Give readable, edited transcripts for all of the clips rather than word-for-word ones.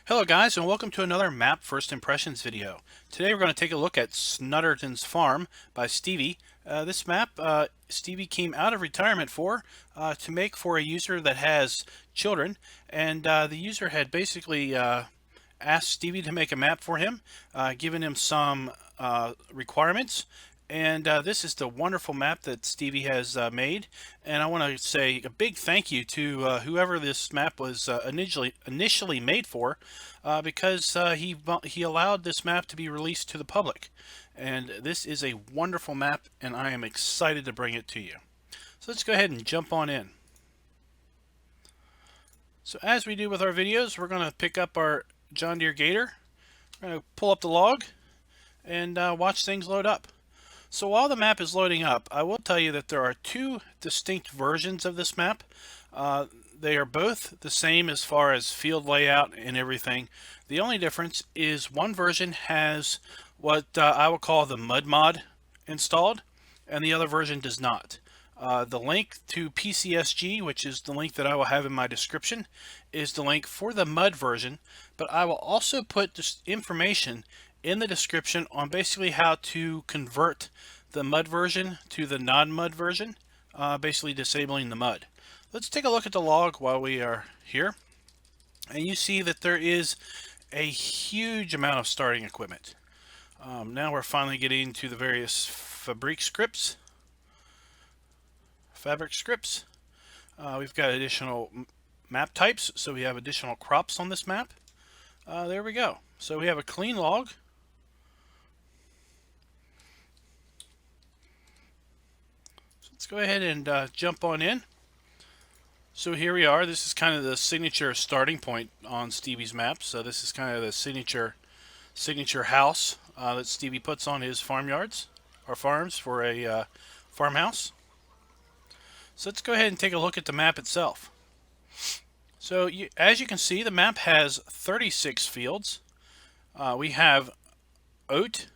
Hello guys, and welcome to another map first impressions video. Today we're going to take a look at Snettertons Farm by Stevie. This map Stevie came out of retirement for to make for a user that has children, and the user had basically asked Stevie to make a map for him, given him some requirements. And this is the wonderful map that Stevie has made. And I want to say a big thank you to whoever this map was initially made for, because he allowed this map to be released to the public. And this is a wonderful map, and I am excited to bring it to you. So let's go ahead and jump on in. So as we do with our videos, we're going to pick up our John Deere Gator. We're going to pull up the log and watch things load up. So while the map is loading up, I will tell you that there are two distinct versions of this map. They are both the same as far as field layout and everything. The only difference is one version has what I will call the mud mod installed, and the other version does not. The link to PCSG, which is the link that I will have in my description, is the link for the mud version, but I will also put this information in the description on basically how to convert the mud version to the non-mud version, basically disabling the mud. Let's take a look at the log while we are here, and you see that there is a huge amount of starting equipment. Now we're finally getting to the various fabric scripts. We've got additional map types, so we have additional crops on this map. There we go. So we have a clean log. Let's go ahead and jump on in. So here we are. This is kind of the signature starting point on Stevie's map. So this is kind of the signature house that Stevie puts on his farmyards or farms for a farmhouse. So let's go ahead and take a look at the map itself. So as you can see, the map has 36 fields. We have oat,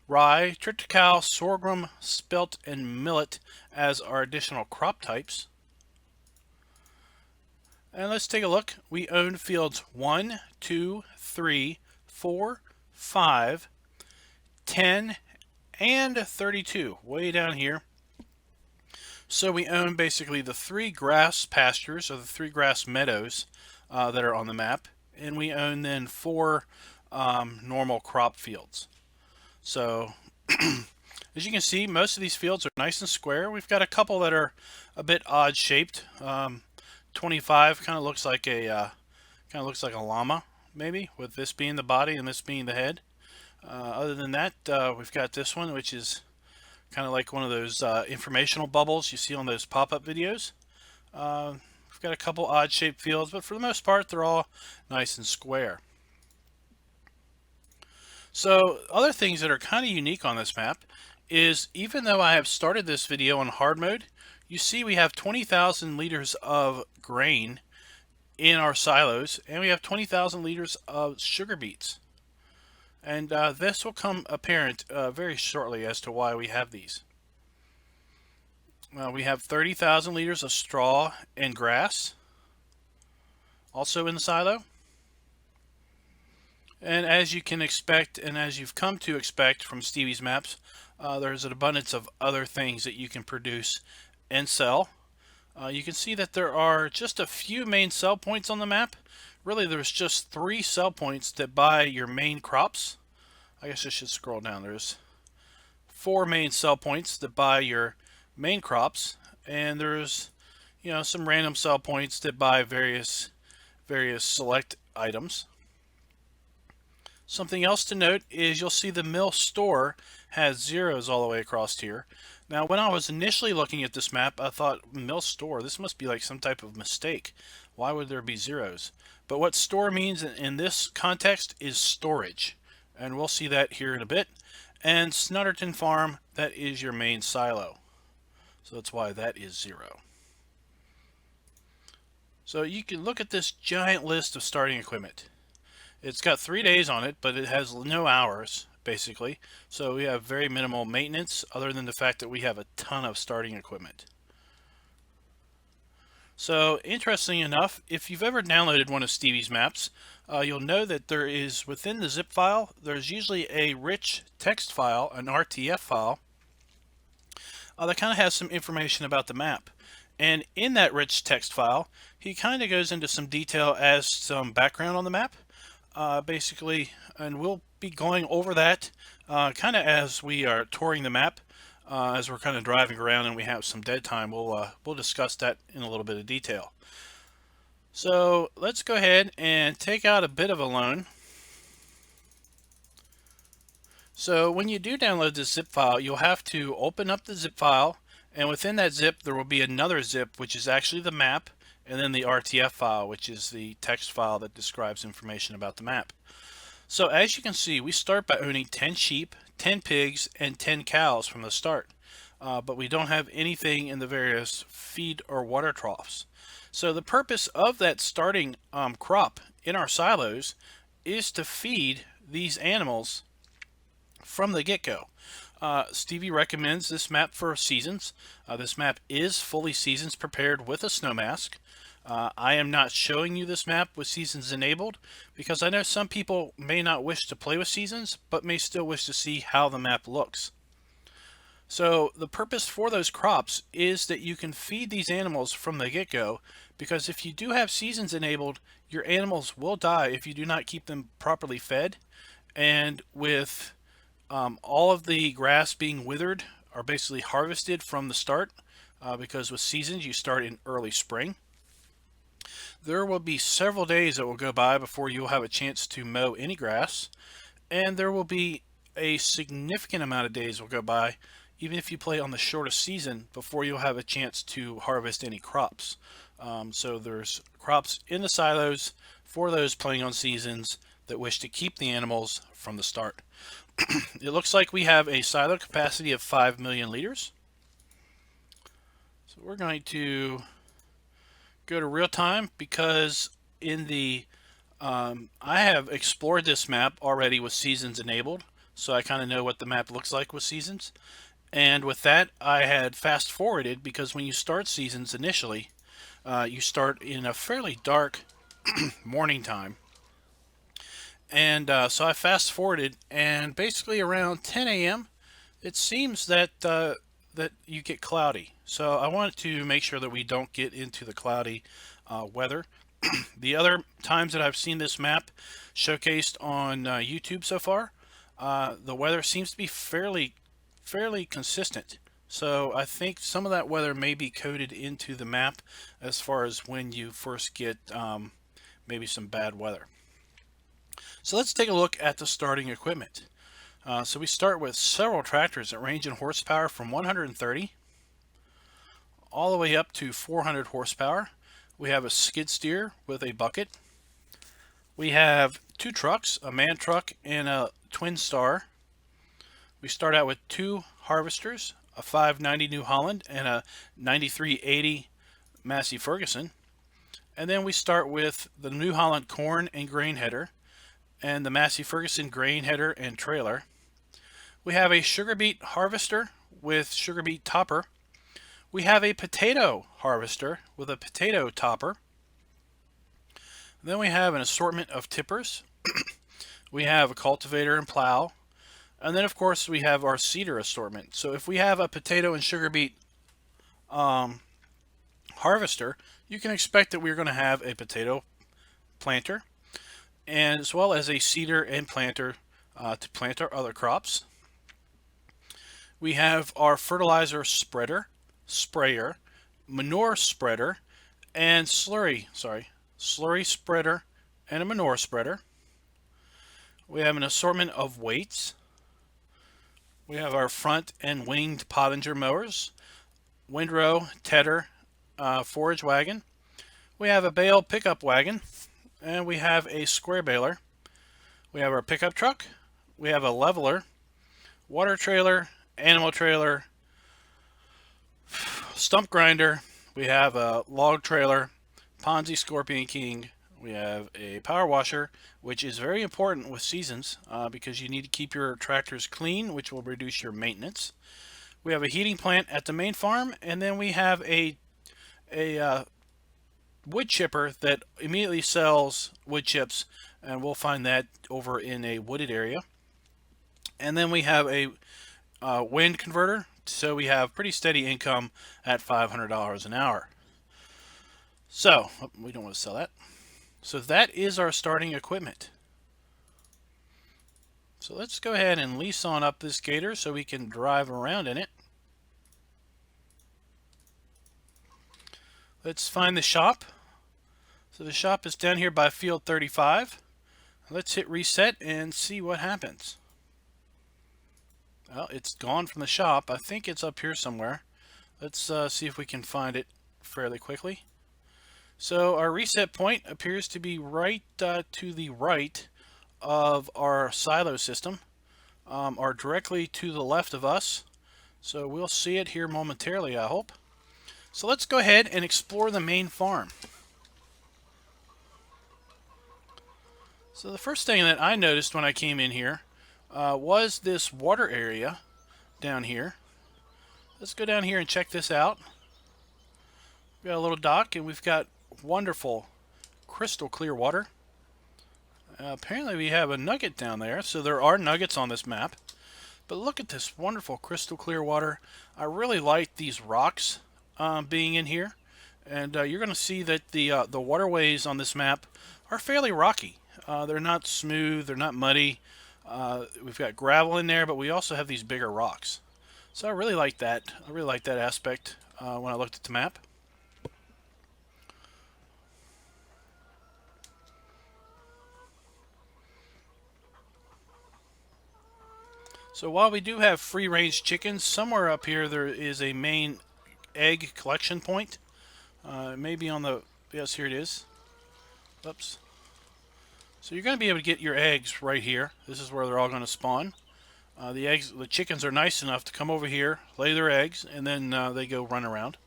rye, triticale, sorghum, spelt, and millet as our additional crop types. And let's take a look. We own fields 1, 2, 3, 4, 5, 10, and 32, way down here. So we own basically the 3 grass pastures, or the 3 grass meadows that are on the map, and we own then 4 normal crop fields. So as you can see, most of these fields are nice and square. We've got a couple that are a bit odd shaped. 25 kind of looks like a llama, maybe, with this being the body and this being the head. Other than that, we've got this one, which is kind of like one of those informational bubbles you see on those pop-up videos. We've got a couple odd shaped fields, but for the most part, they're all nice and square. So other things that are kind of unique on this map is, even though I have started this video on hard mode, you see we have 20,000 liters of grain in our silos, and we have 20,000 liters of sugar beets. And this will come apparent very shortly as to why we have these. We have 30,000 liters of straw and grass also in the silo. And as you can expect, and as you've come to expect from Stevie's maps, there's an abundance of other things that you can produce and sell. You can see that there are just a few main sell points on the map. Really, there's just 3 sell points that buy your main crops. I guess I should scroll down. There's 4 main sell points that buy your main crops, and there's, you know, some random sell points that buy various select items. Something else to note is you'll see the mill store has zeros all the way across here. Now, when I was initially looking at this map, I thought, mill store, this must be like some type of mistake. Why would there be zeros? But what store means in this context is storage, and we'll see that here in a bit. And Snetterton Farm, that is your main silo. So that's why that is 0. So you can look at this giant list of starting equipment. It's got 3 days on it, but it has no hours, basically. So we have very minimal maintenance, other than the fact that we have a ton of starting equipment. So, interesting enough, if you've ever downloaded one of Stevie's maps, you'll know that there is, within the zip file, there's usually a rich text file, an RTF file, that kind of has some information about the map. And in that rich text file, he kind of goes into some detail as some background on the map, basically, and we'll be going over that kind of as we are touring the map. As we're kind of driving around and we have some dead time, we'll discuss that in a little bit of detail. So let's go ahead and take out a bit of a loan. So when you do download this zip file, you'll have to open up the zip file, and within that zip there will be another zip which is actually the map, and then the RTF file, which is the text file that describes information about the map. So as you can see, we start by owning 10 sheep, 10 pigs, and 10 cows from the start. But we don't have anything in the various feed or water troughs. So the purpose of that starting crop in our silos is to feed these animals from the get-go. Stevie recommends this map for seasons. This map is fully seasons prepared with a snow mask. I am not showing you this map with seasons enabled because I know some people may not wish to play with seasons but may still wish to see how the map looks. So the purpose for those crops is that you can feed these animals from the get-go, because if you do have seasons enabled, your animals will die if you do not keep them properly fed. And with all of the grass being withered or basically harvested from the start, because with seasons you start in early spring, there will be several days that will go by before you'll have a chance to mow any grass, and there will be a significant amount of days will go by even if you play on the shortest season before you'll have a chance to harvest any crops. So there's crops in the silos for those playing on seasons that wish to keep the animals from the start. It looks like we have a silo capacity of 5 million liters. So we're going to go to real time because in the I have explored this map already with seasons enabled, so I kind of know what the map looks like with seasons. And with that, I had fast forwarded because when you start seasons initially, you start in a fairly dark morning time. And so I fast forwarded, and basically around 10 a.m., it seems that that you get cloudy. So I wanted to make sure that we don't get into the cloudy weather. The other times that I've seen this map showcased on YouTube so far, the weather seems to be fairly consistent. So I think some of that weather may be coded into the map as far as when you first get maybe some bad weather. So let's take a look at the starting equipment. So we start with several tractors that range in horsepower from 130 all the way up to 400 horsepower. We have a skid steer with a bucket. We have two trucks, a man truck and a twin star. We start out with two harvesters, a 590 New Holland and a 9380 Massey Ferguson. And then we start with the New Holland corn and grain header and the Massey Ferguson grain header and trailer. We have a sugar beet harvester with sugar beet topper. We have a potato harvester with a potato topper. Then we have an assortment of tippers. We have a cultivator and plow. And then, of course, we have our seeder assortment. So if we have a potato and sugar beet harvester, you can expect that we're going to have a potato planter, and as well as a seeder and planter to plant our other crops. We have our fertilizer spreader, sprayer, manure spreader, and slurry spreader and a manure spreader. We have an assortment of weights. We have our front and winged Pottinger mowers, windrow, tedder, forage wagon. We have a bale pickup wagon, and we have a square baler. We have our pickup truck. We have a leveler, water trailer, animal trailer, stump grinder. We have a log trailer, Ponzi Scorpion King. We have a power washer, which is very important with seasons because you need to keep your tractors clean, which will reduce your maintenance. We have a heating plant at the main farm, and then we have a wood chipper that immediately sells wood chips, and we'll find that over in a wooded area. And then we have a wind converter, so we have pretty steady income at $500 an hour. So we don't want to sell that. So that is our starting equipment. So let's go ahead and lease on up this gator so we can drive around in it. Let's find the shop. So the shop is down here by field 35. Let's hit reset and see what happens. Well, it's gone from the shop. I think it's up here somewhere. Let's see if we can find it fairly quickly. So our reset point appears to be right to the right of our silo system, or directly to the left of us. So we'll see it here momentarily, I hope. So let's go ahead and explore the main farm. So the first thing that I noticed when I came in here was this water area down here. Let's go down here and check this out. We've got a little dock, and we've got wonderful crystal clear water. Apparently we have a nugget down there, so there are nuggets on this map. But look at this wonderful crystal clear water. I really like these rocks being in here, and you're going to see that the waterways on this map are fairly rocky. They're not smooth, they're not muddy. We've got gravel in there, but we also have these bigger rocks. So I really like that. I really like that aspect when I looked at the map. So while we do have free-range chickens, somewhere up here there is a main egg collection point. Maybe on the... yes, here it is. Oops. So you're going to be able to get your eggs right here. This is where they're all going to spawn. The chickens are nice enough to come over here, lay their eggs, and then they go run around.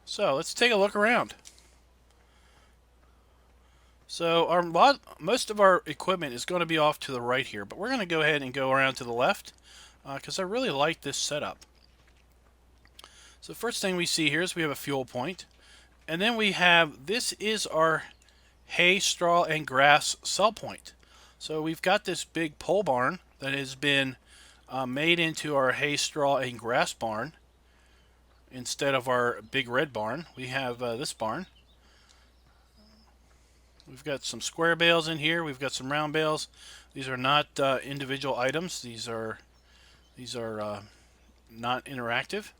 So let's take a look around. So most of our equipment is going to be off to the right here, but we're going to go ahead and go around to the left because I really like this setup. So the first thing we see here is we have a fuel point, and then we have, this is our hay, straw, and grass sell point. So we've got this big pole barn that has been made into our hay, straw, and grass barn. Instead of our big red barn, we have this barn. We've got some square bales in here. We've got some round bales. These are not individual items. These are not interactive.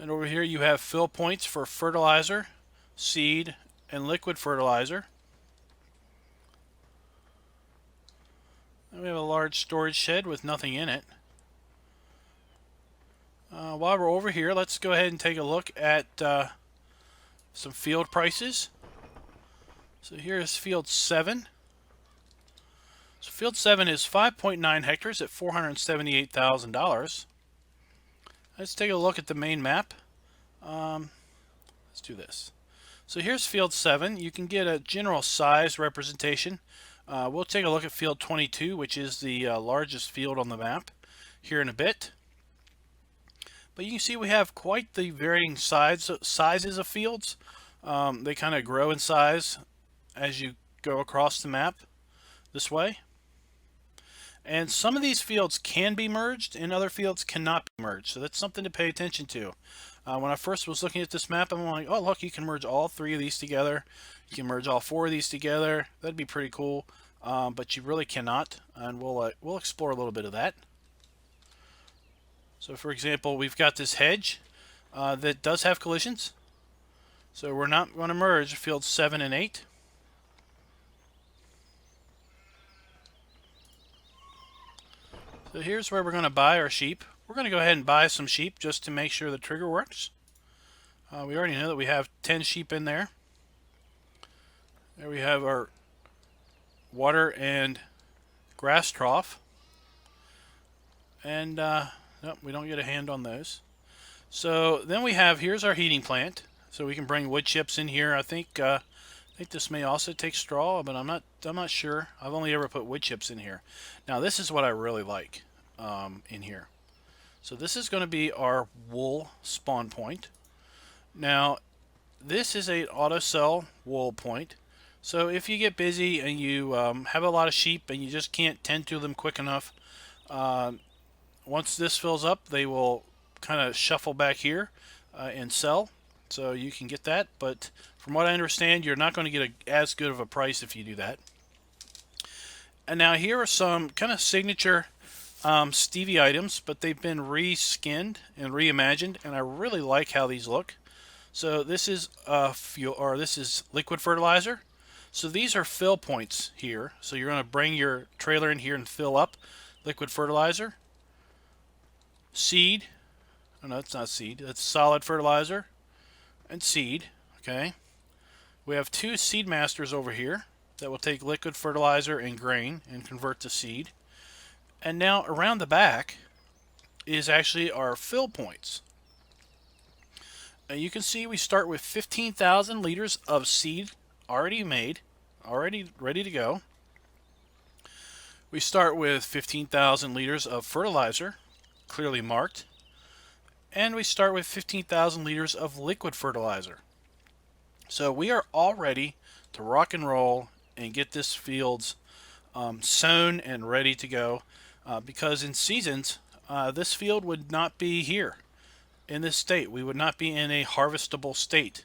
And over here you have fill points for fertilizer, seed, and liquid fertilizer. And we have a large storage shed with nothing in it. While we're over here, let's go ahead and take a look at some field prices. So here is field 7. So field 7 is 5.9 hectares at $478,000. Let's take a look at the main map. Let's do this. So here's field 7. You can get a general size representation. We'll take a look at field 22, which is the largest field on the map, here in a bit. But you can see we have quite the varying sizes of fields. They kind of grow in size as you go across the map this way. And some of these fields can be merged and other fields cannot be merged. So that's something to pay attention to. When I first was looking at this map, I'm like, oh look, you can merge all 3 of these together. You can merge all 4 of these together. That'd be pretty cool. But you really cannot. And we'll explore a little bit of that. So for example, we've got this hedge that does have collisions. So we're not going to merge fields 7 and 8. So here's where we're going to buy our sheep. We're going to go ahead and buy some sheep just to make sure the trigger works. We already know that we have 10 sheep in there. There we have our water and grass trough. And nope, we don't get a hand on those. So then we have, here's our heating plant. So we can bring wood chips in here. I think think this may also take straw, but I'm not sure. I've only ever put wood chips in here. Now this is what I really like in here. So this is going to be our wool spawn point. Now this is a auto sell wool point. So if you get busy and you have a lot of sheep and you just can't tend to them quick enough, once this fills up, they will kind of shuffle back here and sell. So you can get that, but from what I understand, you're not going to get as good of a price if you do that. And now here are some kind of signature Stevie items, but they've been re-skinned and reimagined, and I really like how these look. So this is fuel, or this is liquid fertilizer. So these are fill points here. So you're going to bring your trailer in here and fill up liquid fertilizer. Seed. Oh no, it's not seed. That's solid fertilizer. And seed. Okay. We have two seed masters over here that will take liquid fertilizer and grain and convert to seed. And now around the back is actually our fill points. And you can see we start with 15,000 liters of seed already made, already ready to go. We start with 15,000 liters of fertilizer, clearly marked. And we start with 15,000 liters of liquid fertilizer. So we are all ready to rock and roll and get this fields sown and ready to go. Because in seasons, this field would not be here in this state. We would not be in a harvestable state.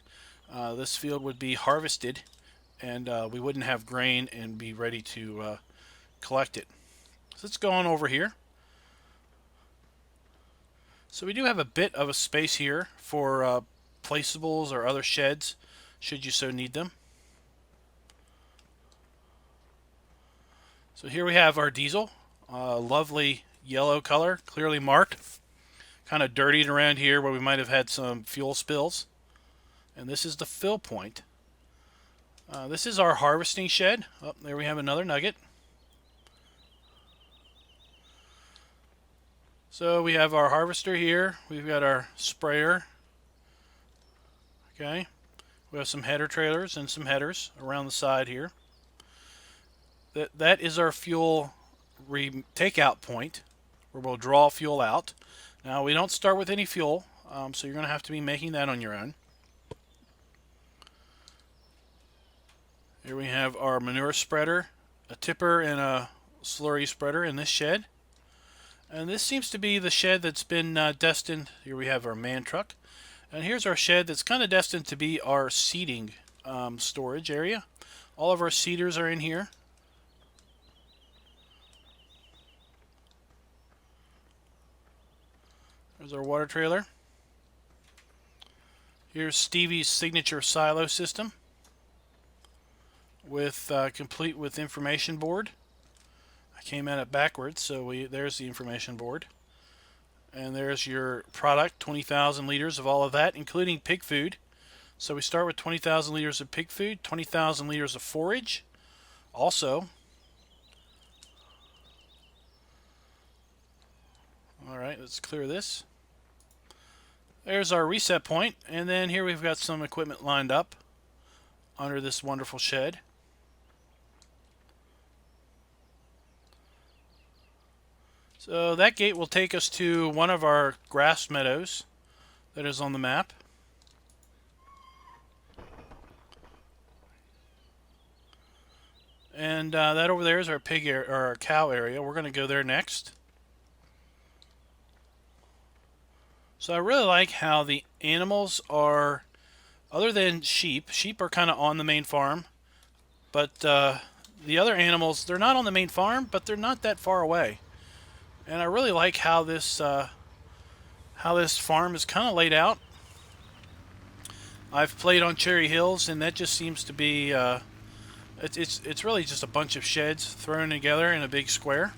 This field would be harvested, and we wouldn't have grain and be ready to collect it. So let's go on over here. So we do have a bit of a space here for placeables or other sheds, should you so need them. So here we have our diesel, lovely yellow color, clearly marked. Kind of dirtied around here where we might have had some fuel spills. And this is the fill point. This is our harvesting shed. Oh, there we have another nugget. So we have our harvester here. We've got our sprayer. Okay. We have some header trailers and some headers around the side here. That is our fuel takeout point where we'll draw fuel out. Now we don't start with any fuel, so you're going to have to be making that on your own. Here we have our manure spreader, a tipper and a slurry spreader in this shed. And this seems to be the shed that's been destined. Here we have our man truck. And here's our shed that's kind of destined to be our seeding storage area. All of our seeders are in here. There's our water trailer. Here's Stevie's signature silo system with complete with information board. I came at it backwards, so there's the information board. And there's your product, 20,000 liters of all of that, including pig food. So we start with 20,000 liters of pig food, 20,000 liters of forage. Also, all right, let's clear this. There's our reset point, and then here we've got some equipment lined up under this wonderful shed. So that gate will take us to one of our grass meadows that is on the map. And that over there is our pig or our cow area. We're going to go there next. So I really like how the animals are, other than sheep are kind of on the main farm, but the other animals, they're not on the main farm, but they're not that far away. And I really like how this farm is kind of laid out. I've played on Cherry Hills, and that just seems to be it's really just a bunch of sheds thrown together in a big square.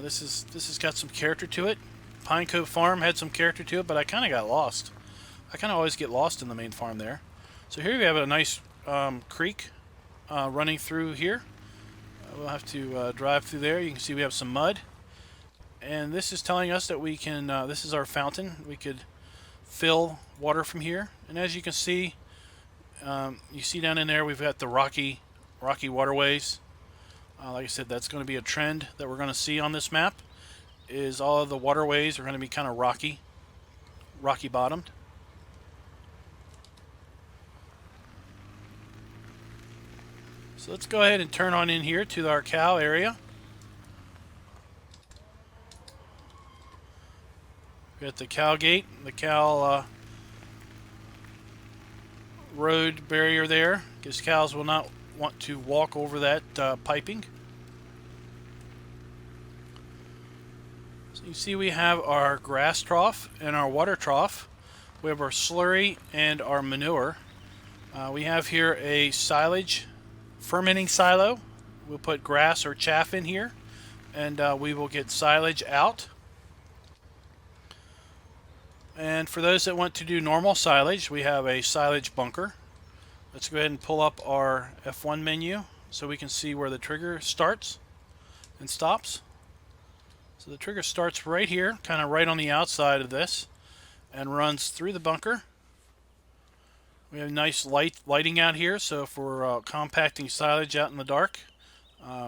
This has got some character to it. Pine Cove Farm had some character to it, but I kind of got lost. I kind of always get lost in the main farm there. So here we have a nice creek running through here. We'll have to drive through there. You can see we have some mud. And this is telling us that we can, this is our fountain. We could fill water from here. And as you can see, You see down in there we've got the rocky waterways. Like I said, that's going to be a trend that we're going to see on this map, is all of the waterways are going to be kind of rocky bottomed. So let's go ahead and turn on in here to our cow area. We got the cow gate, the cow road barrier there, because cows will not want to walk over that piping. So you see we have our grass trough and our water trough. We have our slurry and our manure. We have here a silage fermenting silo. We'll put grass or chaff in here, and we will get silage out. And for those that want to do normal silage, we have a silage bunker. Let's go ahead and pull up our F1 menu so we can see where the trigger starts and stops. So the trigger starts right here, kind of right on the outside of this, and runs through the bunker. We have nice lighting out here, so if we're compacting silage out in the dark,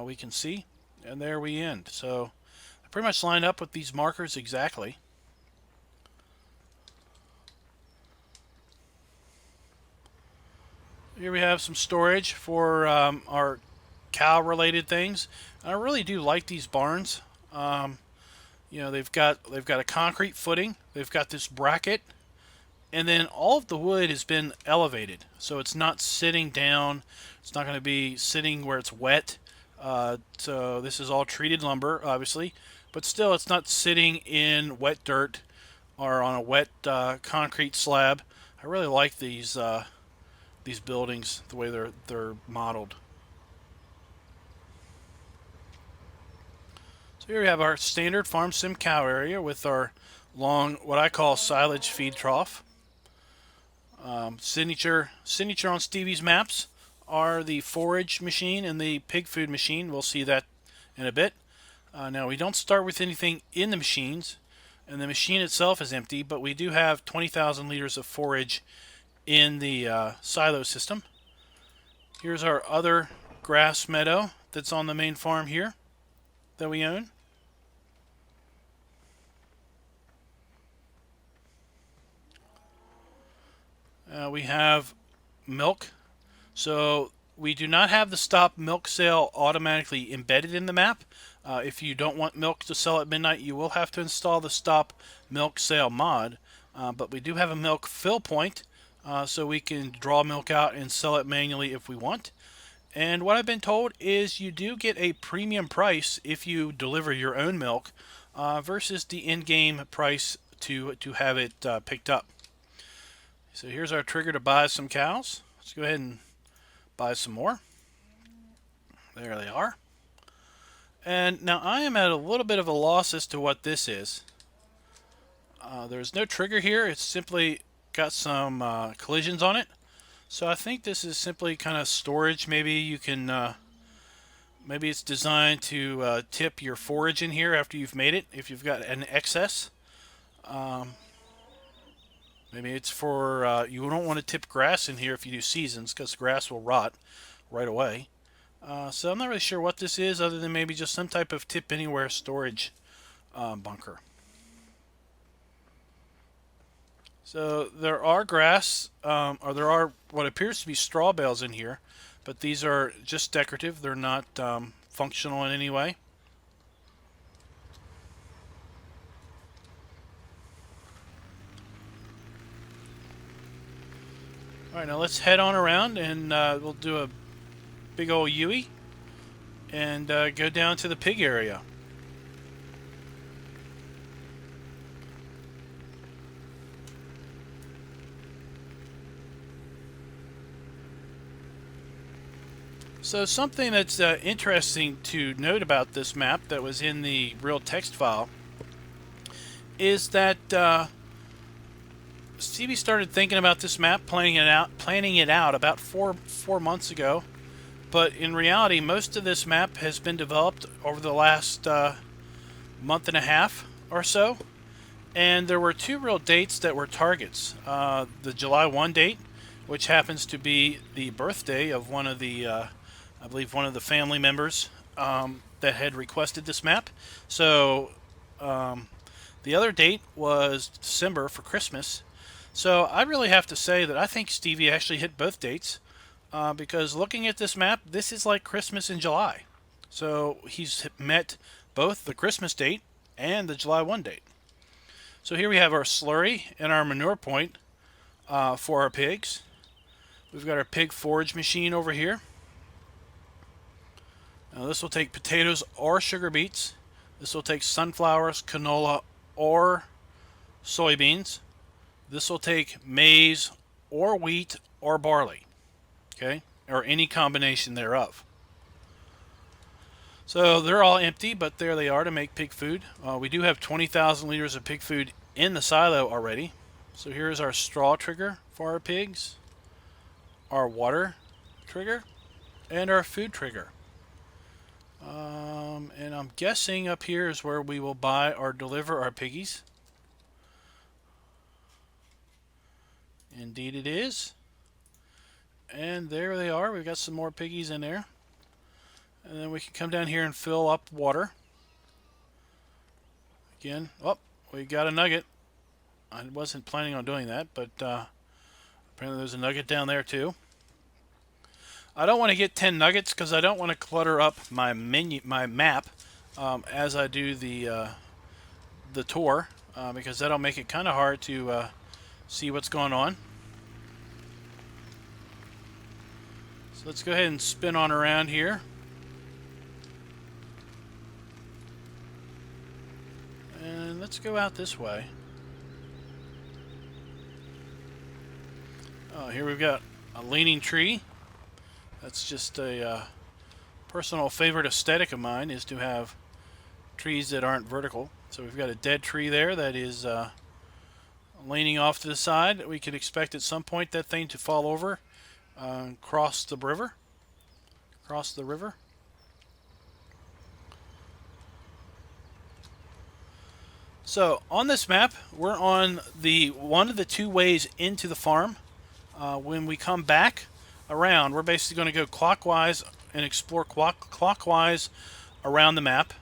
we can see. And there we end. So I pretty much lined up with these markers exactly. Here we have some storage for our cow-related things. I really do like these barns. You know, they've got a concrete footing. They've got this bracket, and then all of the wood has been elevated, so it's not sitting down. It's not going to be sitting where it's wet. So this is all treated lumber, obviously, but still, it's not sitting in wet dirt or on a wet concrete slab. I really like these buildings, the way they're modeled. So here we have our standard farm sim cow area with our long, what I call silage feed trough. Signature on Stevie's maps are the forage machine and the pig food machine. We'll see that in a bit. Now we don't start with anything in the machines, and the machine itself is empty, but we do have 20,000 liters of forage in the silo system. Here's our other grass meadow that's on the main farm here that we own. We have milk. So we do not have the stop milk sale automatically embedded in the map. If you don't want milk to sell at midnight, you will have to install the stop milk sale mod. But we do have a milk fill point, so we can draw milk out and sell it manually if we want. And what I've been told is you do get a premium price if you deliver your own milk versus the in-game price to have it picked up. So here's our trigger to buy some cows. Let's go ahead and buy some more. There they are. And now I am at a little bit of a loss as to what this is. There's no trigger here. It's simply got some collisions on it. So I think this is simply kind of storage. Maybe you can, maybe it's designed to tip your forage in here after you've made it, if you've got an excess. Maybe it's for, you don't want to tip grass in here if you do seasons, because grass will rot right away. So I'm not really sure what this is, other than maybe just some type of tip anywhere storage bunker. So there are grass, or there are what appears to be straw bales in here, but these are just decorative. They're not functional in any way. Alright, now let's head on around and we'll do a big old U-ey and go down to the pig area. So something that's interesting to note about this map that was in the real text file is that Stevie started thinking about this map, planning it out about four months ago. But in reality, most of this map has been developed over the last month and a half or so. And there were two real dates that were targets. The July 1 date which happens to be the birthday of one of the, I believe, one of the family members that had requested this map. So the other date was December for Christmas. So I really have to say that I think Stevie actually hit both dates because looking at this map, this is like Christmas in July. So he's met both the Christmas date and the July 1 date. So here we have our slurry and our manure point for our pigs. We've got our pig forage machine over here. Now this will take potatoes or sugar beets. This will take sunflowers, canola, or soybeans. This will take maize or wheat or barley, okay, or any combination thereof. So they're all empty, but there they are to make pig food. We do have 20,000 liters of pig food in the silo already. So here's our straw trigger for our pigs, our water trigger, and our food trigger. And I'm guessing up here is where we will buy or deliver our piggies. Indeed it is. And there they are. We've got some more piggies in there. And then we can come down here and fill up water. Again, oh, we got a nugget. I wasn't planning on doing that, but apparently there's a nugget down there too. I don't want to get 10 nuggets because I don't want to clutter up my map as I do the tour because that'll make it kind of hard to see what's going on. So let's go ahead and spin on around here. And let's go out this way. Oh, here we've got a leaning tree. That's just a personal favorite aesthetic of mine, is to have trees that aren't vertical. So we've got a dead tree there that is leaning off to the side. We could expect at some point that thing to fall over and cross the river. So on this map, we're on one of the two ways into the farm. When we come back around, we're basically going to go clockwise and explore clockwise around the map.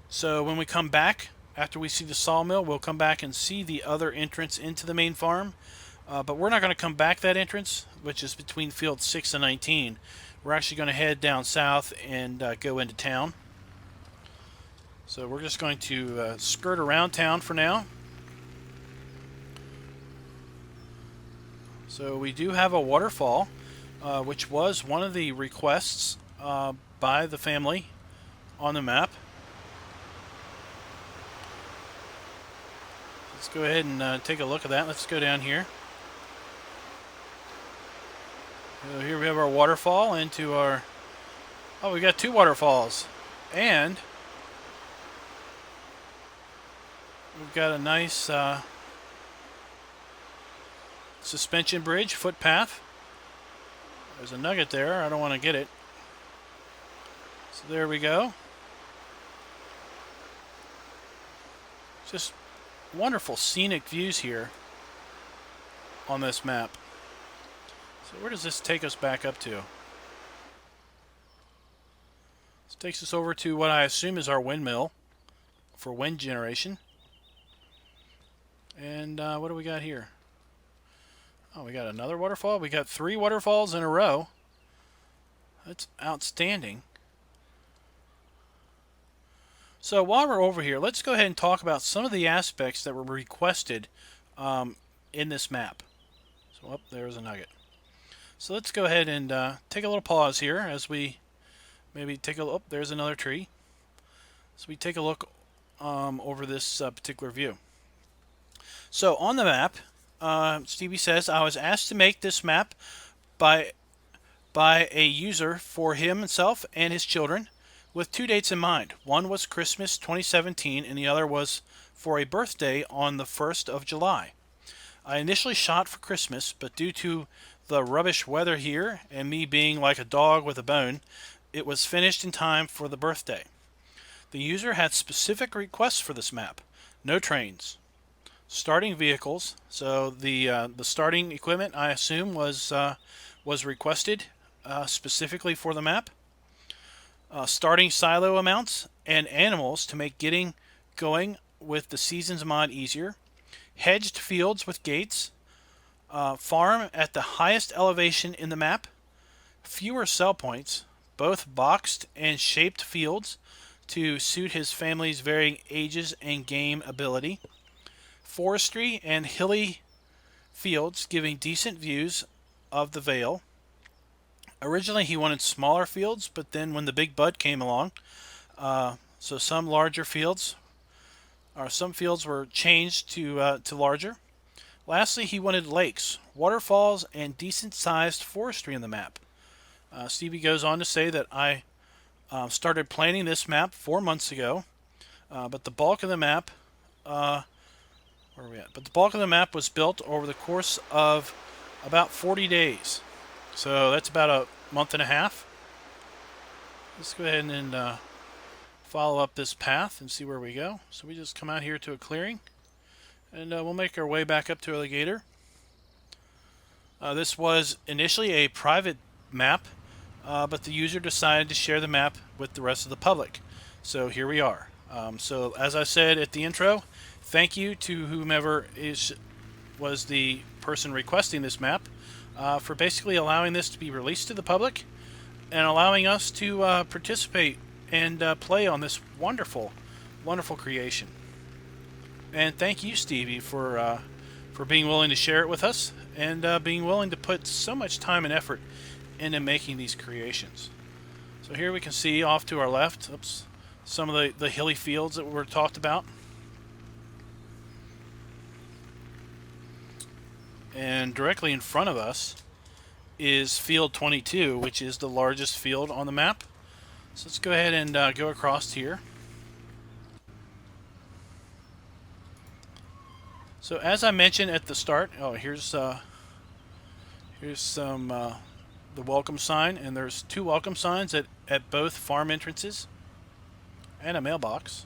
So when we come back, after we see the sawmill, we'll come back and see the other entrance into the main farm. But we're not going to come back that entrance, which is between fields 6 and 19. We're actually going to head down south and go into town. So we're just going to skirt around town for now. So we do have a waterfall, which was one of the requests by the family on the map. Let's go ahead and take a look at that. Let's go down here. So here we have our waterfall into our... Oh, we got two waterfalls. And we've got a nice suspension bridge, footpath. There's a nugget there. I don't want to get it. So there we go. Just wonderful scenic views here on this map. So where does this take us back up to? This takes us over to what I assume is our windmill for wind generation. And what do we got here? Oh, we got another waterfall. We got 3 waterfalls in a row. That's outstanding. So while we're over here, let's go ahead and talk about some of the aspects that were requested in this map. So, oh, there's a nugget. So let's go ahead and take a little pause here as we maybe take a look. Oh, there's another tree. So we take a look over this particular view. So on the map, Stevie says, I was asked to make this map by a user for himself and his children with 2 dates in mind. One was Christmas 2017 and the other was for a birthday on the 1st of July. I initially shot for Christmas, but due to the rubbish weather here and me being like a dog with a bone, it was finished in time for the birthday. The user had specific requests for this map. No trains. starting vehicles. So the starting equipment, I assume, was requested specifically for the map. Starting silo amounts and animals to make getting going with the Seasons mod easier. Hedged fields with gates. Farm at the highest elevation in the map. Fewer sell points, both boxed and shaped fields to suit his family's varying ages and game ability. Forestry and hilly fields giving decent views of the Vale. Originally he wanted smaller fields, but then when the big bud came along, so some larger fields, or some fields were changed to larger. Lastly, he wanted lakes, waterfalls, and decent-sized forestry in the map. Stevie goes on to say that I started planning this map 4 months ago, but the bulk of the map, where are we at? But the bulk of the map was built over the course of about 40 days. So that's about a month and a half. Let's go ahead and follow up this path and see where we go. So we just come out here to a clearing, and we'll make our way back up to Alligator. This was initially a private map, but the user decided to share the map with the rest of the public. So here we are. So as I said at the intro, thank you to whomever was the person requesting this map for basically allowing this to be released to the public and allowing us to participate and play on this wonderful, wonderful creation. And thank you, Stevie, for being willing to share it with us and being willing to put so much time and effort into making these creations. So here we can see off to our left, some of the hilly fields that were talked about. And directly in front of us is field 22, which is the largest field on the map. So let's go ahead and go across here. So as I mentioned at the start, here's some the welcome sign, and there's 2 welcome signs at both farm entrances and a mailbox.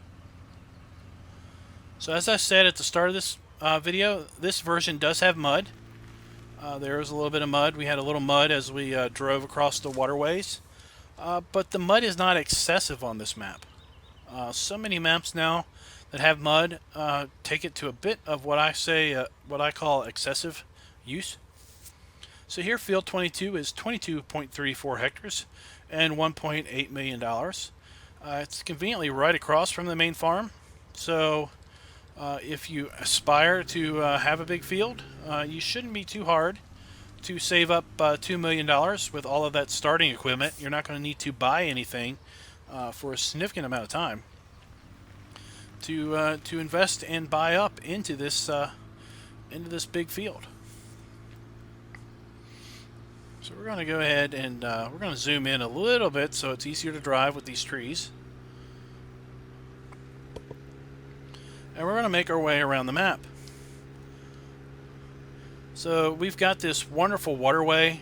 So as I said at the start of this video, this version does have mud. There was a little bit of mud. We had a little mud as we drove across the waterways, but the mud is not excessive on this map. So many maps now that have mud take it to a bit of what I call excessive use. So here, field 22 is 22.34 hectares and $1.8 million. It's conveniently right across from the main farm. So if you aspire to have a big field, you shouldn't be too hard to save up $2 million with all of that starting equipment. You're not going to need to buy anything for a significant amount of time to invest and buy up into this big field. So we're going to go ahead and we're going to zoom in a little bit so it's easier to drive with these trees. And we're going to make our way around the map. So we've got this wonderful waterway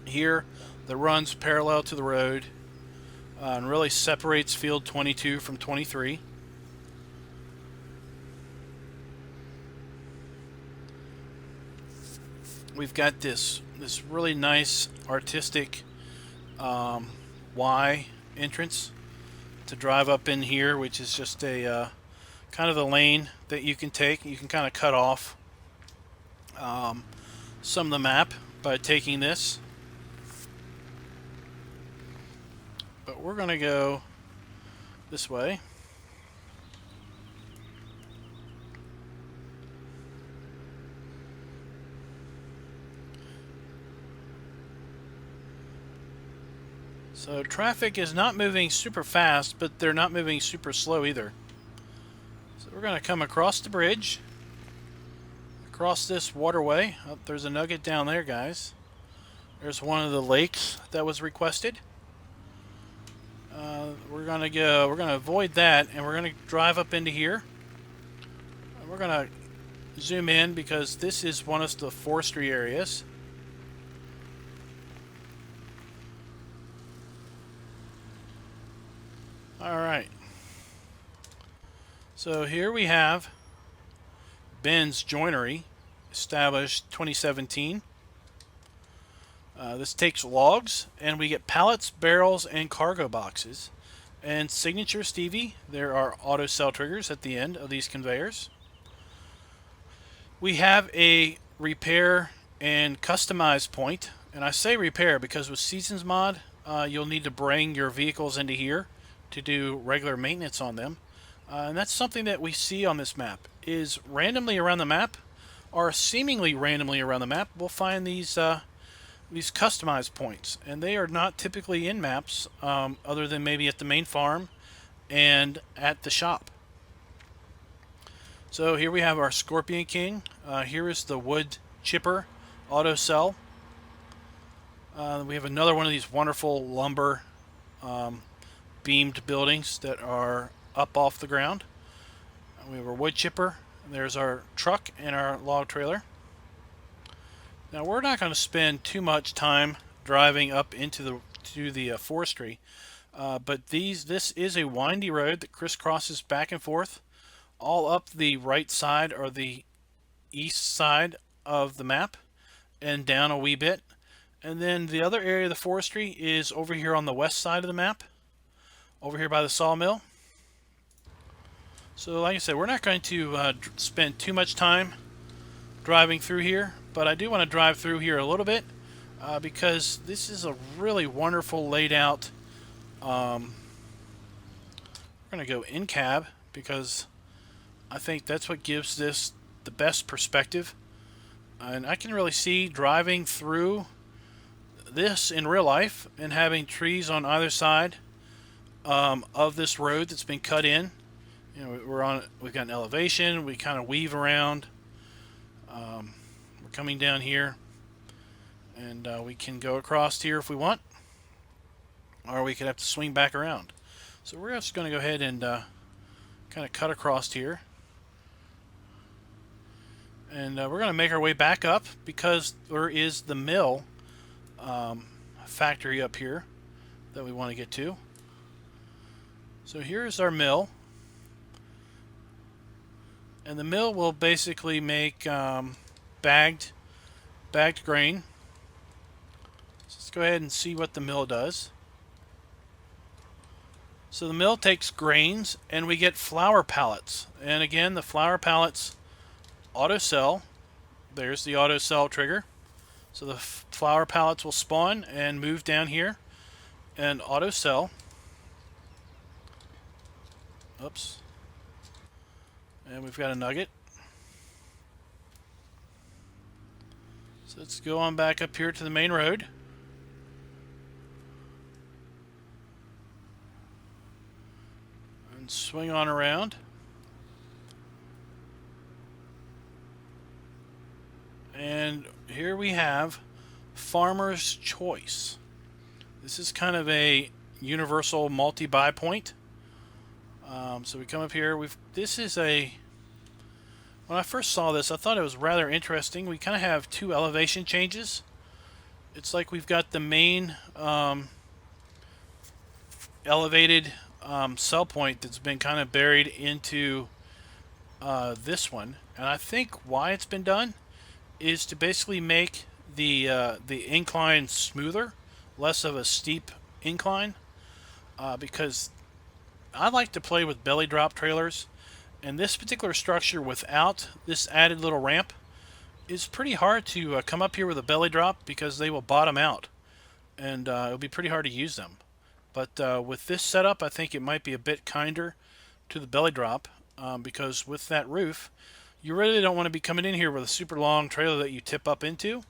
here that runs parallel to the road and really separates field 22 from 23. We've got this really nice artistic Y entrance to drive up in here, which is just a kind of a lane that you can take. You can kind of cut off some of the map by taking this. But we're going to go this way. So traffic is not moving super fast, but they're not moving super slow either. So we're going to come across the bridge, across this waterway. Oh, there's a nugget down there, guys. There's one of the lakes that was requested. We're going to avoid that, and we're going to drive up into here. And we're going to zoom in because this is one of the forestry areas. Alright, so here we have Ben's Joinery, established 2017. This takes logs, and we get pallets, barrels, and cargo boxes. And signature Stevie, there are auto cell triggers at the end of these conveyors. We have a repair and customize point, and I say repair because with Seasons mod, you'll need to bring your vehicles into here to do regular maintenance on them. And that's something that we see on this map, is randomly around the map, or seemingly randomly around the map, we'll find these customized points, and they are not typically in maps other than maybe at the main farm and at the shop. So here we have our Scorpion King. Here is the wood chipper auto cell. We have another one of these wonderful lumber beamed buildings that are up off the ground. We have our wood chipper. There's our truck and our log trailer. Now we're not going to spend too much time driving up into the forestry, but this is a windy road that crisscrosses back and forth all up the right side or the east side of the map and down a wee bit. And then the other area of the forestry is over here on the west side of the map, over here by the sawmill. So like I said, we're not going to spend too much time driving through here, but I do want to drive through here a little bit because this is a really wonderful laid out. We're going to go in cab because I think that's what gives this the best perspective. And I can really see driving through this in real life and having trees on either side of this road that's been cut in. You know, we've got an elevation, we kind of weave around. We're coming down here, and we can go across here if we want, or we could have to swing back around. So we're just going to go ahead and kind of cut across here. And we're going to make our way back up because there is the mill factory up here that we want to get to. So here's our mill. And the mill will basically make bagged grain. So let's go ahead and see what the mill does. So the mill takes grains and we get flour pallets. And again, the flour pallets auto cell. There's the auto cell trigger. So the flour pallets will spawn and move down here and auto cell. Oops. And we've got a nugget. So let's go on back up here to the main road. And swing on around. And here we have Farmer's Choice. This is kind of a universal multi-buy point. So we come up here. This is when I first saw this, I thought it was rather interesting. We kind of have two elevation changes. It's like we've got the main elevated cell point that's been kind of buried into this one, and I think why it's been done is to basically make the incline smoother, less of a steep incline, because I like to play with belly drop trailers, and this particular structure without this added little ramp is pretty hard to come up here with a belly drop because they will bottom out, and it'll be pretty hard to use them. But with this setup, I think it might be a bit kinder to the belly drop because with that roof, you really don't want to be coming in here with a super long trailer that you tip up into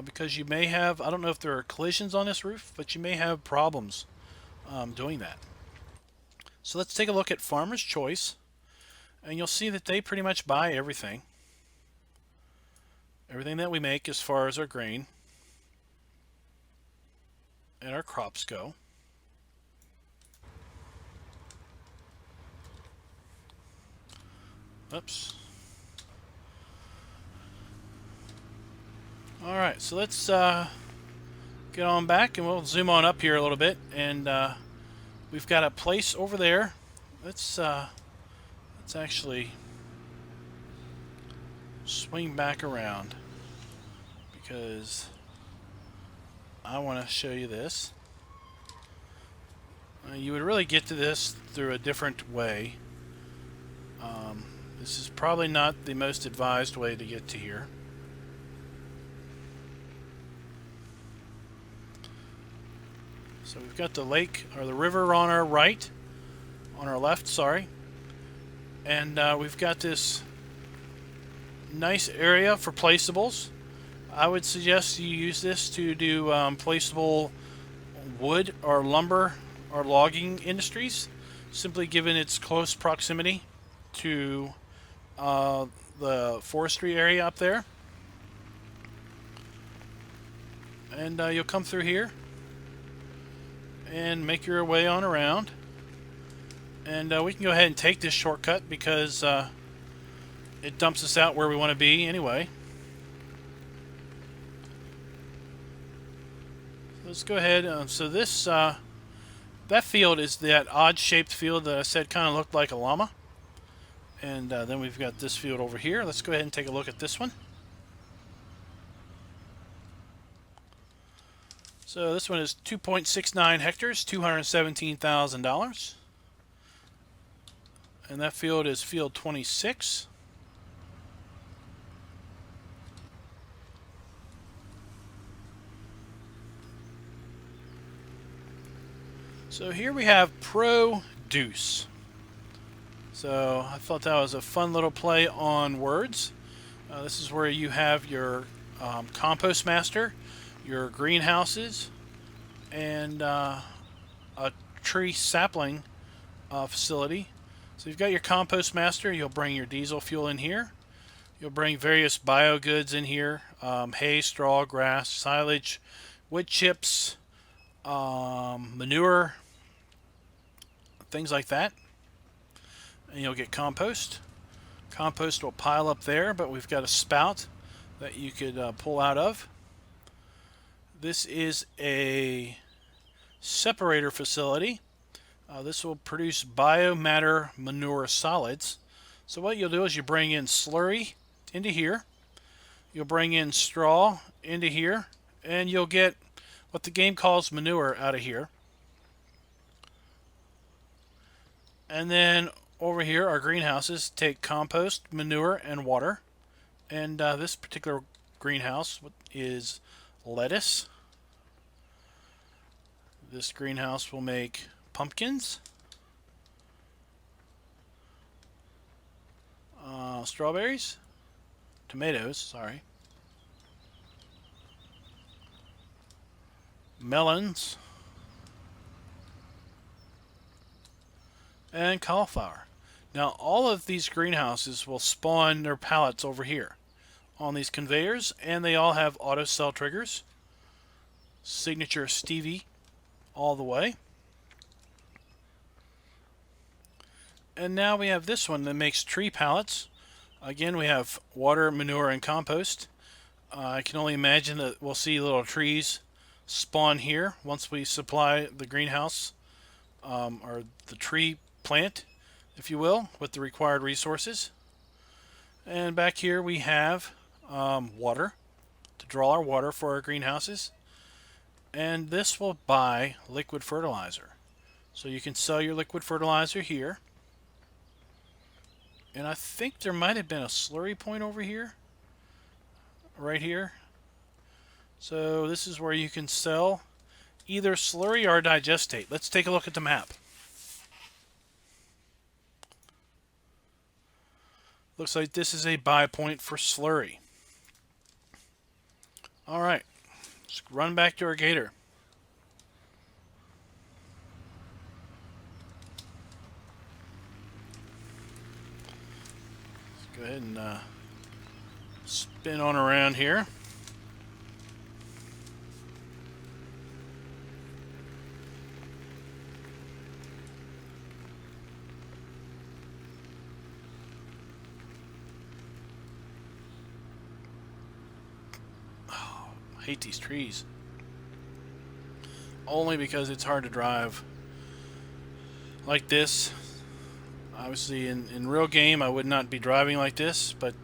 because you may have, I don't know if there are collisions on this roof, but you may have problems doing that. So let's take a look at Farmer's Choice, and you'll see that they pretty much buy everything. Everything that we make as far as our grain and our crops go. Oops. Alright, so let's get on back and we'll zoom on up here a little bit, and we've got a place over there. Let's actually swing back around because I want to show you this. You would really get to this through a different way. This is probably not the most advised way to get to here. So we've got the lake, or the river on our right, on our left, sorry. And we've got this nice area for placeables. I would suggest you use this to do placeable wood or lumber or logging industries, simply given its close proximity to the forestry area up there. And you'll come through here and make your way on around. And we can go ahead and take this shortcut because it dumps us out where we want to be anyway. Let's go ahead. So this that field is that odd-shaped field that I said kind of looked like a llama. And then we've got this field over here. Let's go ahead and take a look at this one. So this one is 2.69 hectares, $217,000. And that field is field 26. So here we have produce. So I thought that was a fun little play on words. This is where you have your compost master, your greenhouses, and a tree sapling facility. So you've got your compost master. You'll bring your diesel fuel in here. You'll bring various biogoods in here: hay, straw, grass, silage, wood chips, manure, things like that. And you'll get compost. Compost will pile up there, but we've got a spout that you could pull out of. This is a separator facility. This will produce biomatter manure solids. So what you'll do is you bring in slurry into here. You'll bring in straw into here, and you'll get what the game calls manure out of here. And then over here, our greenhouses take compost, manure, and water. And this particular greenhouse is lettuce. This greenhouse will make pumpkins, strawberries, tomatoes, sorry, melons, and cauliflower. Now all of these greenhouses will spawn their pallets over here on these conveyors, and they all have auto cell triggers. Signature Stevie all the way. And now we have this one that makes tree pallets. Again, we have water, manure, and compost. I can only imagine that we'll see little trees spawn here once we supply the greenhouse, or the tree plant, if you will, with the required resources. And back here we have water to draw our water for our greenhouses. And this will buy liquid fertilizer. So you can sell your liquid fertilizer here. And I think there might have been a slurry point over here, right here. So this is where you can sell either slurry or digestate. Let's take a look at the map. Looks like this is a buy point for slurry. Alright, let's run back to our gator. Let's go ahead and spin on around here. I hate these trees. Only because it's hard to drive like this. Obviously in real game I would not be driving like this, but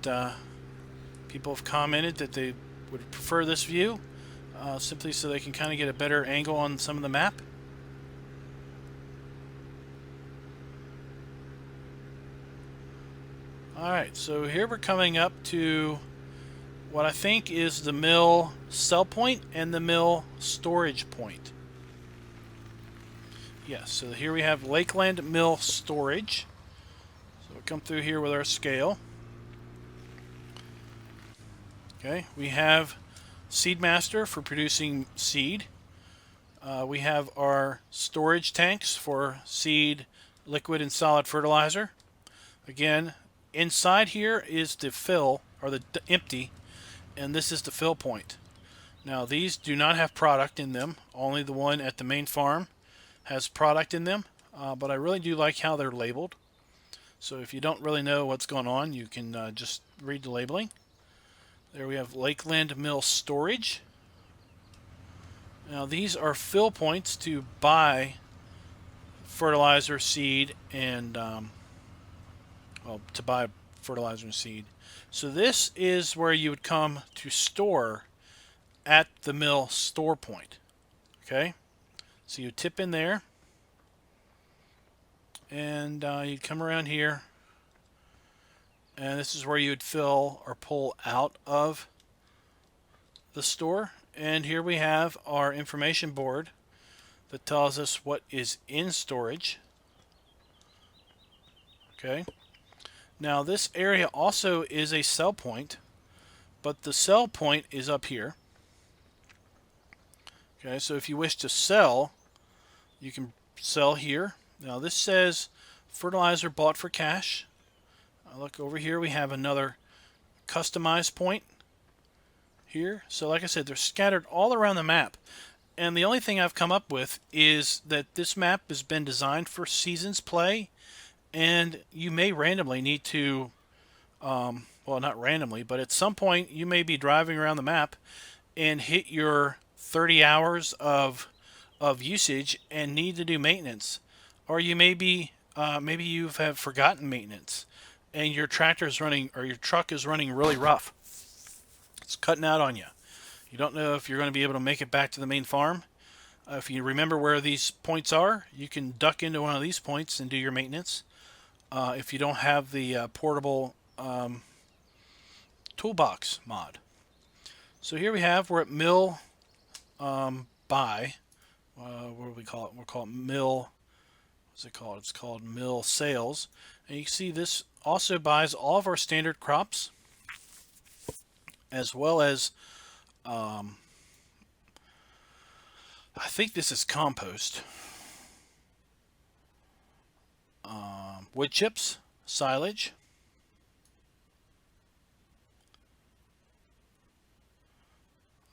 People have commented that they would prefer this view, simply so they can kind of get a better angle on some of the map. Alright, so here we're coming up to what I think is the mill sell point and the mill storage point. Yes, so here we have Lakeland Mill Storage. So we'll come through here with our scale. Okay, we have Seedmaster for producing seed. We have our storage tanks for seed, liquid, and solid fertilizer. Again, inside here is the fill, or the empty, and this is the fill point. Now these do not have product in them. Only the one at the main farm has product in them, but I really do like how they're labeled. So if you don't really know what's going on, you can just read the labeling. There we have Lakeland Mill Storage. Now these are fill points to buy fertilizer, seed, and well, to buy fertilizer and seed. So this is where you would come to store at the mill store point. Okay, so you tip in there, and you'd come around here, and this is where you would fill or pull out of the store. And here we have our information board that tells us what is in storage. Okay. Now this area also is a sell point, but the sell point is up here. Okay, so if you wish to sell, you can sell here. Now this says fertilizer bought for cash. Look over here, we have another customized point here. So like I said, they're scattered all around the map. And the only thing I've come up with is that this map has been designed for seasons play, and you may randomly need to, well, not randomly, but at some point you may be driving around the map and hit your 30 hours of usage and need to do maintenance. Or you may be, maybe you have forgotten maintenance and your tractor is running, or your truck is running really rough. It's cutting out on you. You don't know if you're going to be able to make it back to the main farm. If you remember where these points are, you can duck into one of these points and do your maintenance. If you don't have the portable toolbox mod. So here we have, we're at mill buy. What do we call it? We'll call it mill, what's it called? It's called mill sales. And you can see this also buys all of our standard crops, as well as I think this is compost, wood chips, silage,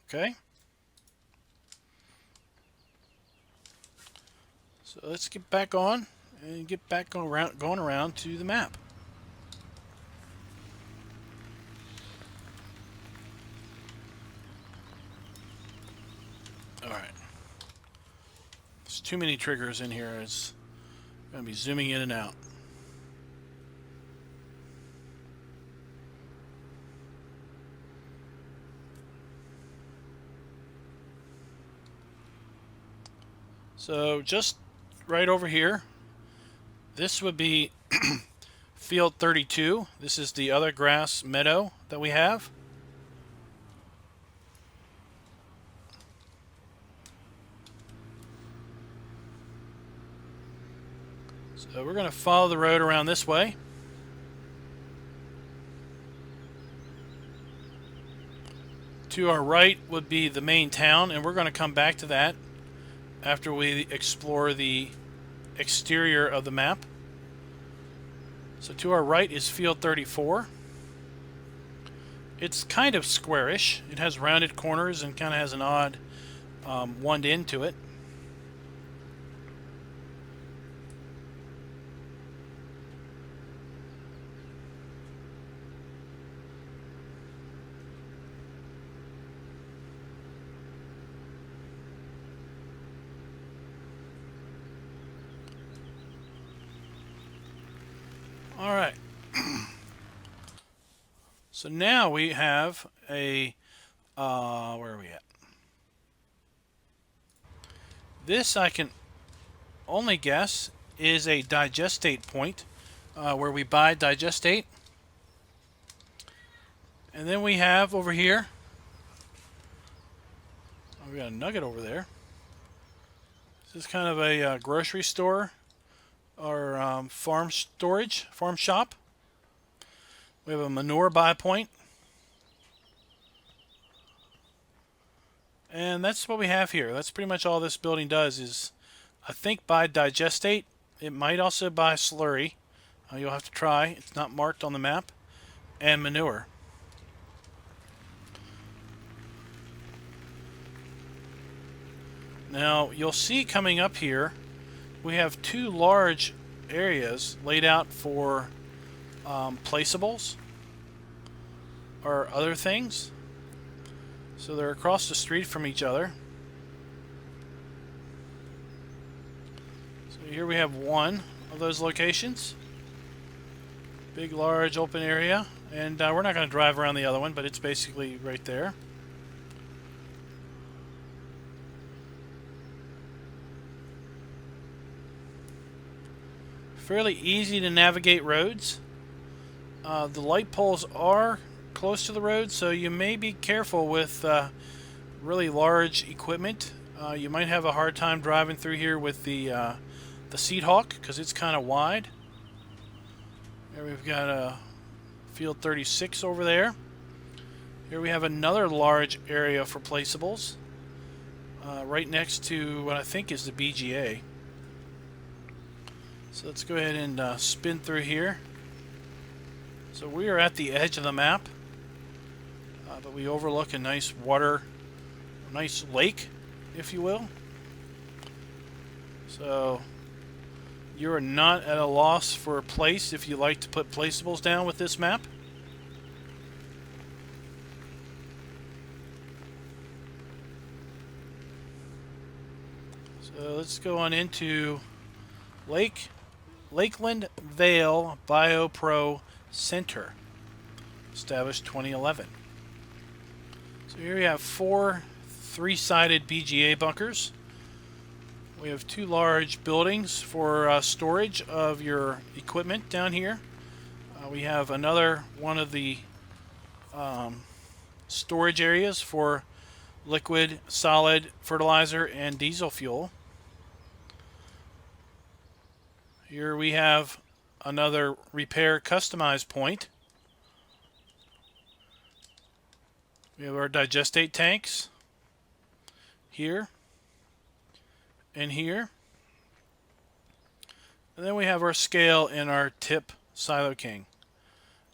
okay. So let's get back on and get back going around to the map. All right. There's too many triggers in here. It's going to be zooming in and out. So just right over here, this would be field 32. This is the other grass meadow that we have. So we're going to follow the road around this way. To our right would be the main town, and we're going to come back to that after we explore the exterior of the map. So to our right is field 34. It's kind of squarish. It has rounded corners and kind of has an odd one end to it. So now we have a, where are we at? This I can only guess is a digestate point, where we buy digestate. And then we have over here, oh, we got a nugget over there. This is kind of a grocery store or farm shop. We have a manure buy point. And that's what we have here. That's pretty much all this building does is, I think, buy digestate. It might also buy slurry. You'll have to try. It's not marked on the map. And manure. Now, you'll see coming up here, we have two large areas laid out for placeables or other things. So they're across the street from each other. So here we have one of those locations. Big, large, open area. And we're not going to drive around the other one, but it's basically right there. Fairly easy to navigate roads. The light poles are close to the road, so you may be careful with really large equipment. You might have a hard time driving through here with the Seed Hawk because it's kind of wide. There we've got a field 36 over there. Here we have another large area for placeables, right next to what I think is the BGA. So let's go ahead and spin through here. So we are at the edge of the map, but we overlook a nice nice lake, if you will. So you are not at a loss for a place if you like to put placeables down with this map. So let's go on into Lakeland Vale BioPro Center, established 2011. So here we have 4 3-sided BGA bunkers. We have 2 large buildings for storage of your equipment down here. We have another one of the storage areas for liquid, solid fertilizer, and diesel fuel. Here we have another repair customize point. We have our digestate tanks here and here. And then we have our scale and our tip Silo King.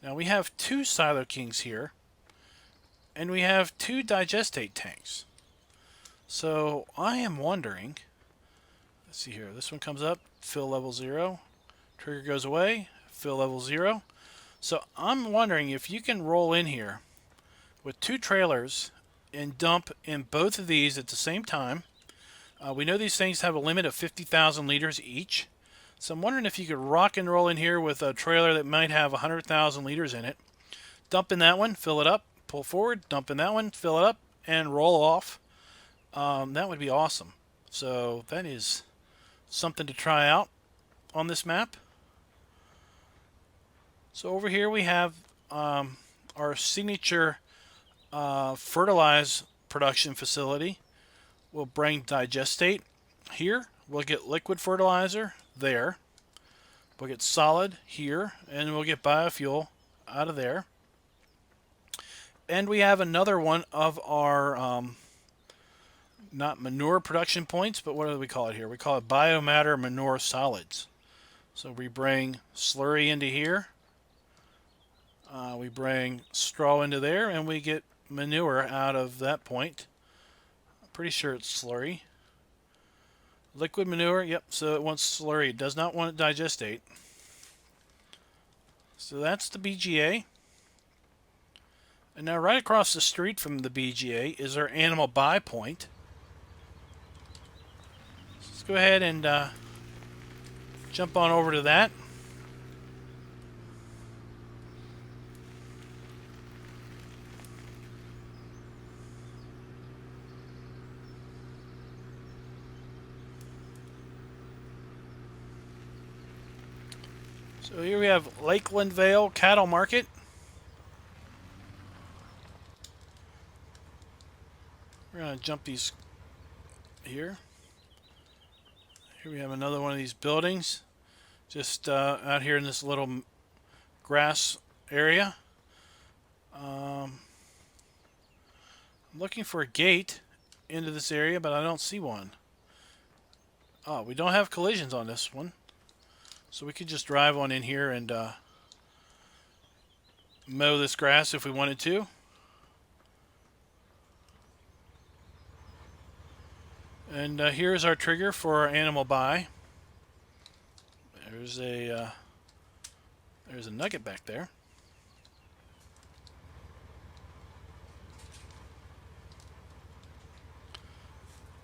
Now we have 2 Silo Kings here, and we have 2 digestate tanks. So I am wondering, let's see here, this one comes up, fill level 0, trigger goes away, fill level 0. So I'm wondering if you can roll in here with 2 trailers and dump in both of these at the same time. We know these things have a limit of 50,000 liters each. So I'm wondering if you could rock and roll in here with a trailer that might have 100,000 liters in it. Dump in that one, fill it up, pull forward, dump in that one, fill it up, and roll off. That would be awesome. So that is something to try out on this map. So over here we have our signature fertilize production facility. We'll bring digestate here. We'll get liquid fertilizer there. We'll get solid here, and we'll get biofuel out of there. And we have another one of our not manure production points, but what do we call it here? We call it biomatter manure solids. So we bring slurry into here. We bring straw into there, and we get manure out of that point. I'm pretty sure it's slurry. Liquid manure, yep, so it wants slurry. It does not want digestate. So that's the BGA. And now right across the street from the BGA is our animal buy point. So let's go ahead and jump on over to that. So here we have Lakeland Vale Cattle Market. We're going to jump these here. Here we have another one of these buildings. Just out here in this little grass area. I'm looking for a gate into this area, but I don't see one. Oh, we don't have collisions on this one. So we could just drive on in here and mow this grass if we wanted to. And here's our trigger for our animal buy. There's a nugget back there.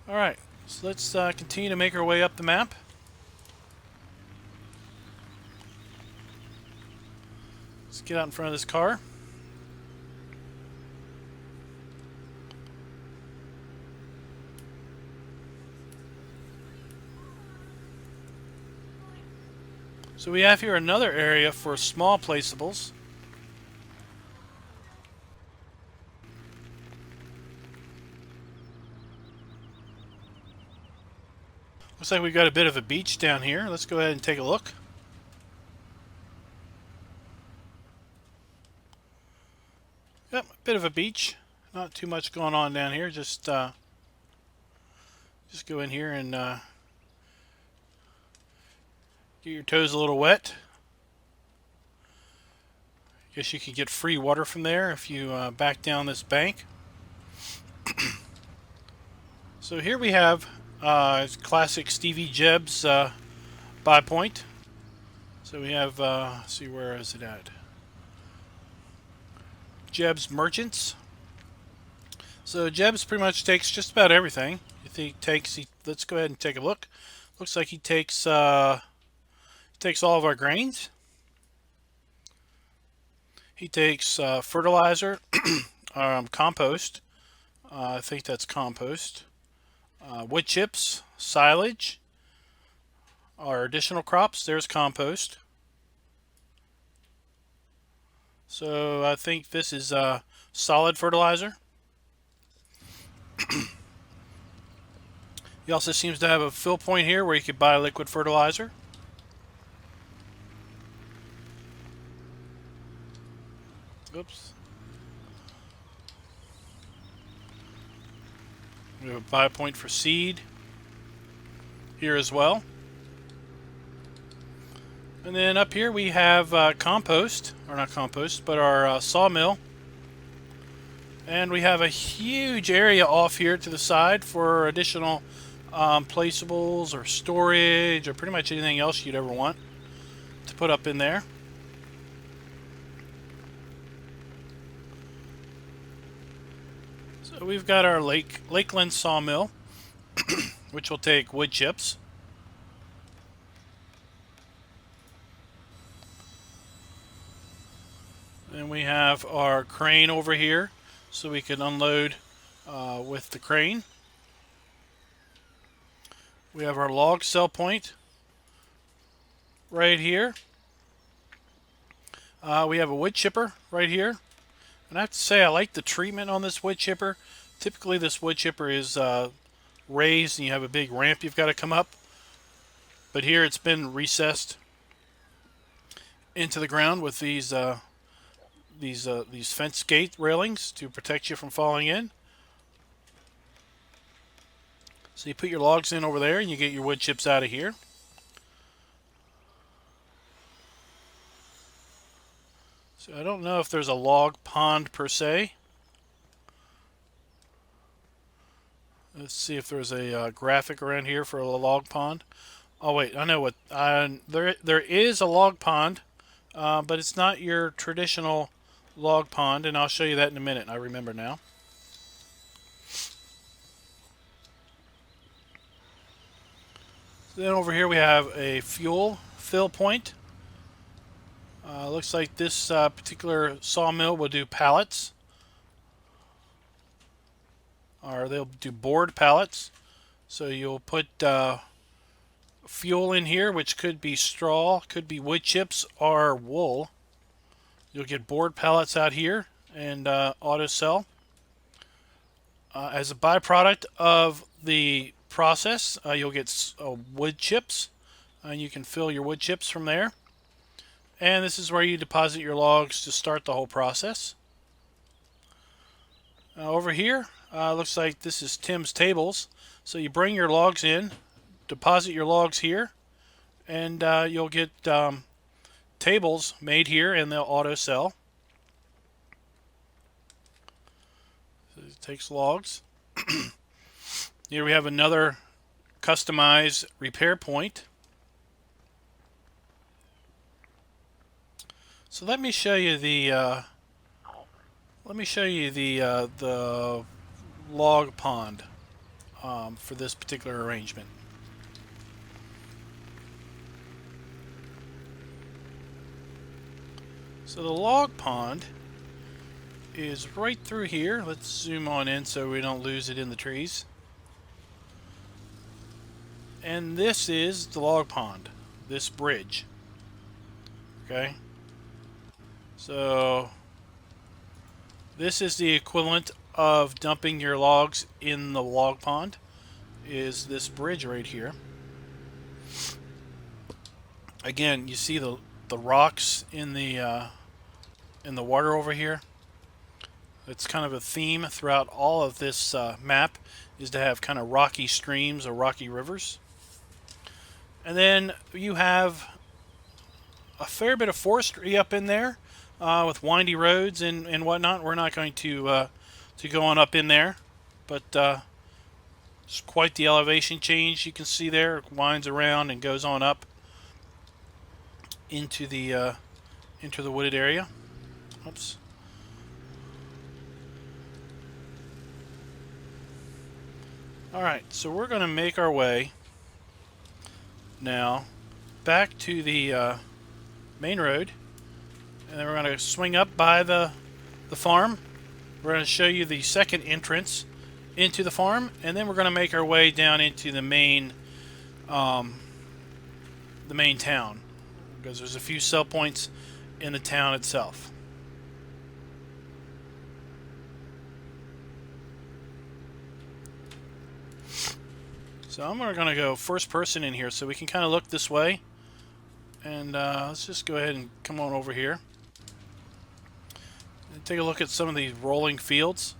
Alright, so let's continue to make our way up the map. Let's get out in front of this car. So we have here another area for small placeables. Looks like we've got a bit of a beach down here. Let's go ahead and take a look. Yep, a bit of a beach. Not too much going on down here. Just go in here and get your toes a little wet. Guess you could get free water from there if you back down this bank. So here we have classic Stevie Jebs buy point. So we have, see, where is it at? Jebs Merchants. So Jebs pretty much takes just about everything. Let's go ahead and take a look. Looks like he takes all of our grains. He takes fertilizer, compost. I think that's compost. Wood chips, silage, our additional crops. There's compost. So I think this is solid fertilizer. He also seems to have a fill point here where you could buy liquid fertilizer. Oops. We have a buy point for seed here as well. And then up here we have compost, or not compost, but our sawmill. And we have a huge area off here to the side for additional placeables or storage or pretty much anything else you'd ever want to put up in there. So we've got our Lakeland sawmill, which will take wood chips. Then we have our crane over here, so we can unload with the crane. We have our log sell point right here. We have a wood chipper right here. And I have to say, I like the treatment on this wood chipper. Typically this wood chipper is raised and you have a big ramp you've got to come up. But here it's been recessed into the ground with these fence gate railings to protect you from falling in. So you put your logs in over there and you get your wood chips out of here. So I don't know if there's a log pond per se. Let's see if there's a graphic around here for a log pond. Oh wait, I know what. There is a log pond, but it's not your traditional log pond, and I'll show you that in a minute. I remember now. So then over here we have a fuel fill point. Looks like this particular sawmill will do pallets, or they'll do board pallets. So you'll put fuel in here, which could be straw, could be wood chips, or wool. You'll get board pallets out here and auto sell. As a byproduct of the process, you'll get wood chips, and you can fill your wood chips from there. And this is where you deposit your logs to start the whole process. Over here, looks like this is Tim's tables. So you bring your logs in, deposit your logs here, and you'll get tables made here, and they'll auto sell. So it takes logs. Here we have another customized repair point. So let me show you the the log pond for this particular arrangement. So the log pond is right through here. Let's zoom on in so we don't lose it in the trees. And this is the log pond, this bridge. Okay. So this is the equivalent of dumping your logs in the log pond, is this bridge right here. Again, you see the rocks in the water over here. It's kind of a theme throughout all of this map, is to have kind of rocky streams or rocky rivers. And then you have a fair bit of forestry up in there with windy roads and whatnot. We're not going to go on up in there, but it's quite the elevation change you can see there. It winds around and goes on up into the wooded area. Oops. Alright, so we're going to make our way now back to the main road, and then we're going to swing up by the farm. We're going to show you the second entrance into the farm, and then we're going to make our way down into the main town, because there's a few sell points in the town itself. So I'm going to go first person in here so we can kind of look this way. And let's just go ahead and come on over here and take a look at some of these rolling fields.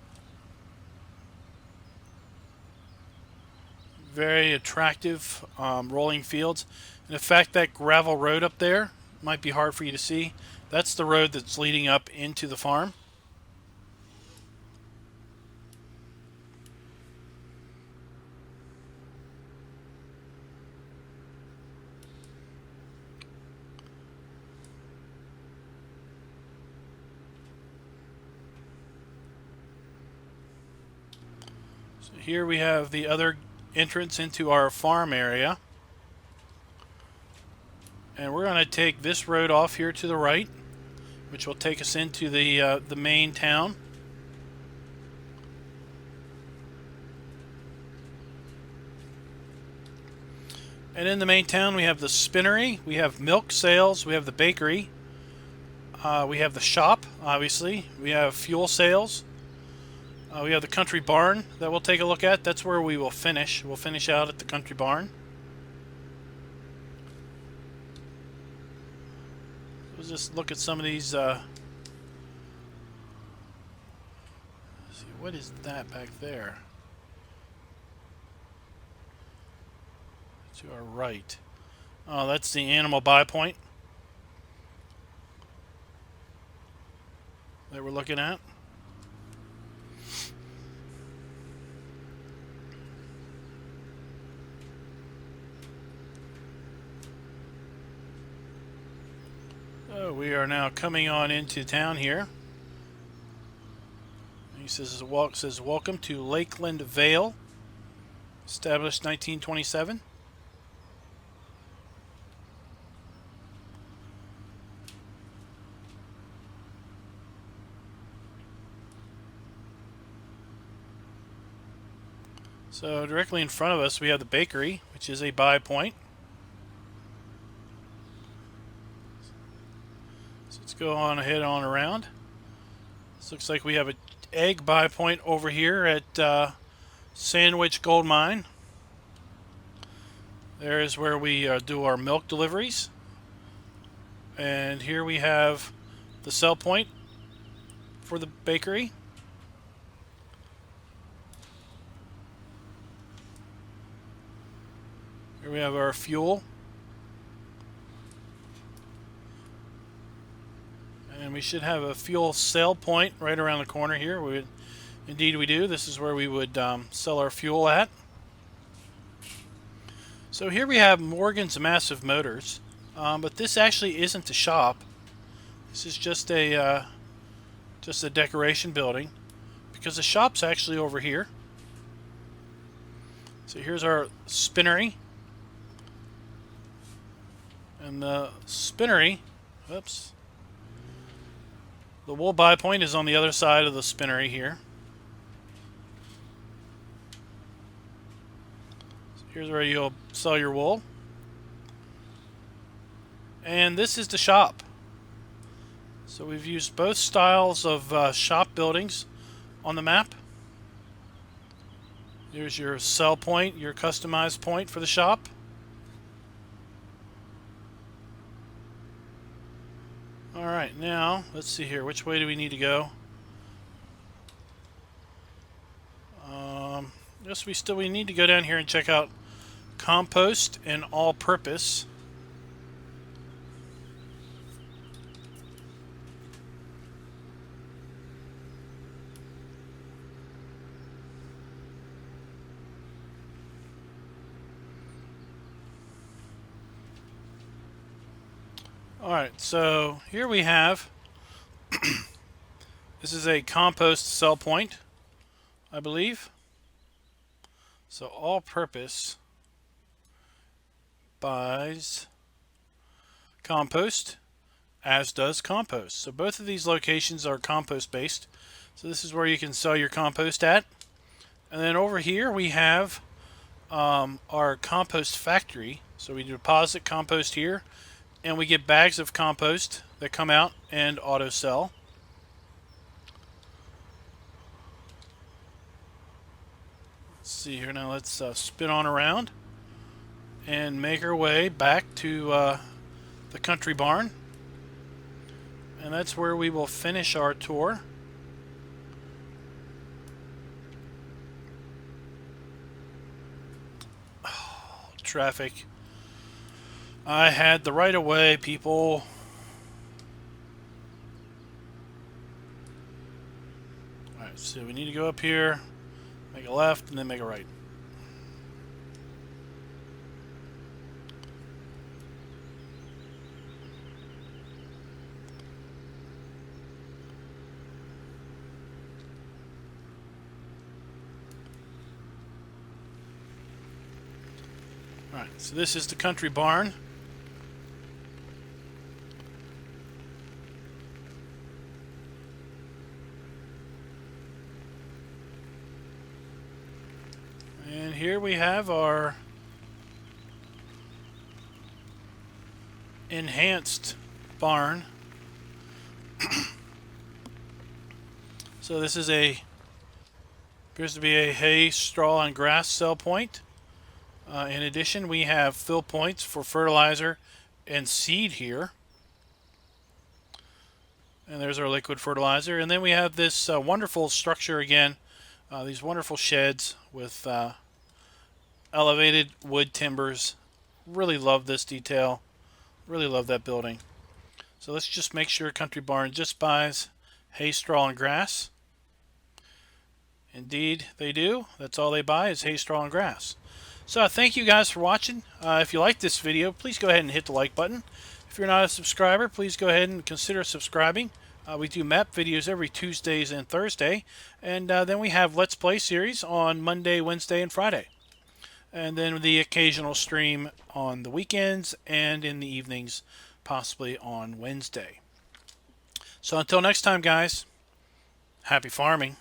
Very attractive rolling fields. And in fact, that gravel road up there might be hard for you to see. That's the road that's leading up into the farm. Here we have the other entrance into our farm area. And we're going to take this road off here to the right, which will take us into the main town. And in the main town we have the spinnery, we have milk sales, we have the bakery, we have the shop, obviously, we have fuel sales. We have the country barn that we'll take a look at. That's where we will finish. We'll finish out at the country barn. We'll just look at some of these. See, what is that back there? To our right. Oh, that's the animal buy point that we're looking at. So we are now coming on into town here. He says, welcome to Lakeland Vale, established 1927. So directly in front of us we have the bakery, which is a buy point. go on ahead on around. This looks like we have an egg buy point over here at Sandwich Gold Mine. There is where we do our milk deliveries. And here we have the sell point for the bakery. Here we have our fuel. And we should have a fuel sale point right around the corner here. Indeed we do. This is where we would sell our fuel at. So here we have Morgan's Massive Motors, but this actually isn't a shop. This is just a decoration building, because the shop's actually over here. So here's our spinnery, and the spinnery, oops, the wool buy point is on the other side of the spinnery here. Here's where you'll sell your wool. And this is the shop. So we've used both styles of shop buildings on the map. Here's your sell point, your customized point for the shop. Alright, now let's see here. Which way do we need to go? Yes, we need to go down here and check out Compost and All-Purpose. Alright, so here we have this is a compost sell point, I believe. So All-Purpose buys compost, as does Compost. So both of these locations are compost based. So this is where you can sell your compost at. And then over here we have our compost factory. So we deposit compost here, and we get bags of compost that come out and auto sell. Let's see here now. Let's spin on around and make our way back to the country barn, and that's where we will finish our tour. Oh, traffic. I had the right of way, people. Alright, so we need to go up here, make a left, and then make a right. Alright, so this is the country barn. And here we have our enhanced barn. So this is appears to be a hay, straw, and grass sell point. In addition, we have fill points for fertilizer and seed here. And there's our liquid fertilizer. And then we have this wonderful structure again. These wonderful sheds with elevated wood timbers. Really love this detail. Really love that building. So let's just make sure Country Barn just buys hay, straw, and grass. Indeed, they do. That's all they buy is hay, straw, and grass. So thank you guys for watching. If you like this video, please go ahead and hit the like button. If you're not a subscriber, please go ahead and consider subscribing. We do map videos every Tuesdays and Thursday, and then we have Let's Play series on Monday, Wednesday, and Friday. And then the occasional stream on the weekends and in the evenings, possibly on Wednesday. So until next time, guys, happy farming.